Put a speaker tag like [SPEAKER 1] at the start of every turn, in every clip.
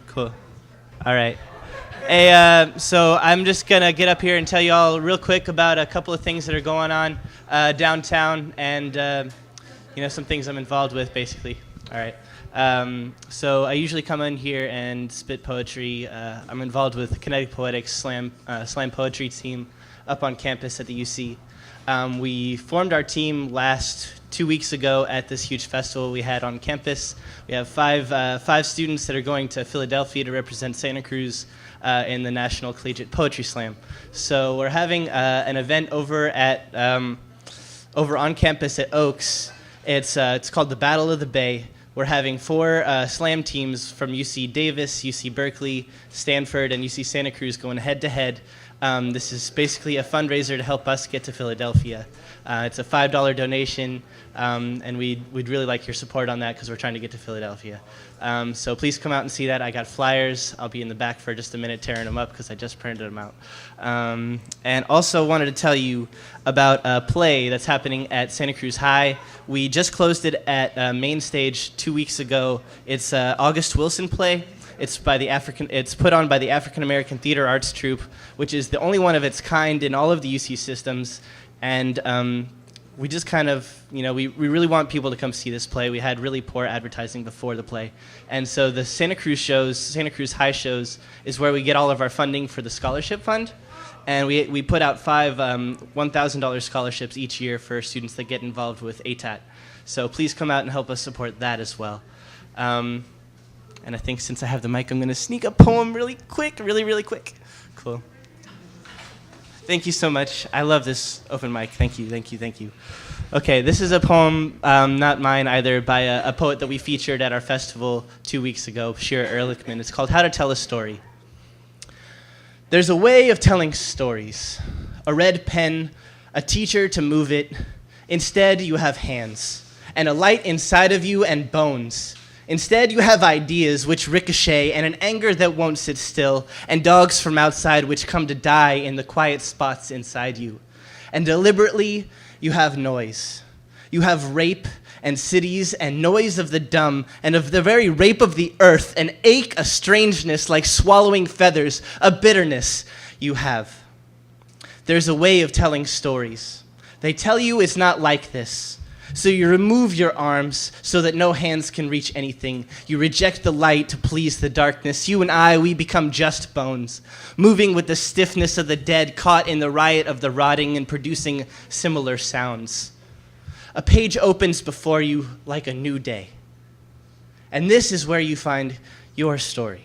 [SPEAKER 1] Cool. All right. Hey, so I'm just gonna get up here and tell you all real quick about a couple of things that are going on downtown, and some things I'm involved with, basically. All right. So I usually come in here and spit poetry. I'm involved with the Kinetic Poetics slam poetry team up on campus at the UC. We formed our team 2 weeks ago at this huge festival we had on campus. We have five students that are going to Philadelphia to represent Santa Cruz in the National Collegiate Poetry Slam. So we're having an event over on campus at Oaks. It's called the Battle of the Bay. We're having 4 slam teams from UC Davis, UC Berkeley, Stanford, and UC Santa Cruz going head-to-head. This is basically a fundraiser to help us get to Philadelphia. It's a $5 donation, and we'd really like your support on that because we're trying to get to Philadelphia. So please come out and see that. I got flyers. I'll be in the back for just a minute tearing them up because I just printed them out. And also wanted to tell you about a play that's happening at Santa Cruz High. We just closed it at Main Stage 2 weeks ago. It's an August Wilson play. It's put on by the African American Theater Arts Troupe, which is the only one of its kind in all of the UC systems. And we just kind of, we really want people to come see this play. We had really poor advertising before the play. And so the Santa Cruz High shows, is where we get all of our funding for the scholarship fund. And we put out 5 $1,000 scholarships each year for students that get involved with ATAT. So please come out and help us support that as well. And I think since I have the mic, I'm going to sneak a poem really quick, really quick. Cool. Thank you so much. I love this open mic. Thank you. Okay, this is a poem, not mine either, by a poet that we featured at our festival 2 weeks ago, Shira Ehrlichman. It's called How to Tell a Story. There's a way of telling stories. A red pen, a teacher to move it. Instead, you have hands, and a light inside of you and bones. Instead, you have ideas which ricochet, and an anger that won't sit still, and dogs from outside which come to die in the quiet spots inside you. And deliberately, you have noise. You have rape and cities and noise of the dumb, and of the very rape of the earth, an ache, a strangeness like swallowing feathers, a bitterness you have. There's a way of telling stories. They tell you it's not like this. So you remove your arms so that no hands can reach anything. You reject the light to please the darkness. You and I, we become just bones, moving with the stiffness of the dead, caught in the riot of the rotting and producing similar sounds. A page opens before you like a new day. And this is where you find your story.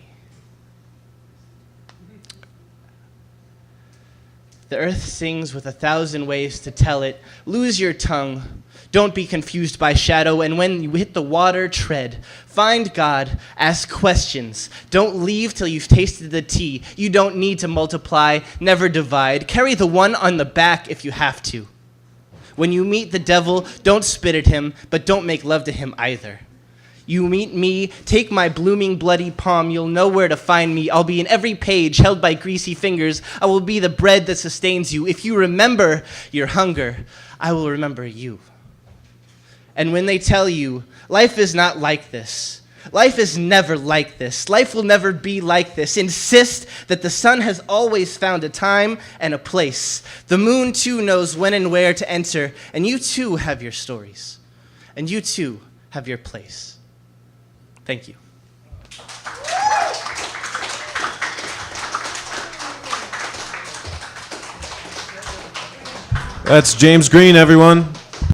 [SPEAKER 1] The earth sings with 1,000 ways to tell it. Lose your tongue. Don't be confused by shadow, and when you hit the water, tread. Find God, ask questions. Don't leave till you've tasted the tea. You don't need to multiply, never divide. Carry the one on the back if you have to. When you meet the devil, don't spit at him, but don't make love to him either. You meet me, take my blooming bloody palm, you'll know where to find me. I'll be in every page, held by greasy fingers. I will be the bread that sustains you. If you remember your hunger, I will remember you. And when they tell you, life is not like this, life is never like this, life will never be like this, insist that the sun has always found a time and a place. The moon too knows when and where to enter, and you too have your stories, and you too have your place. Thank you.
[SPEAKER 2] That's James Green, everyone.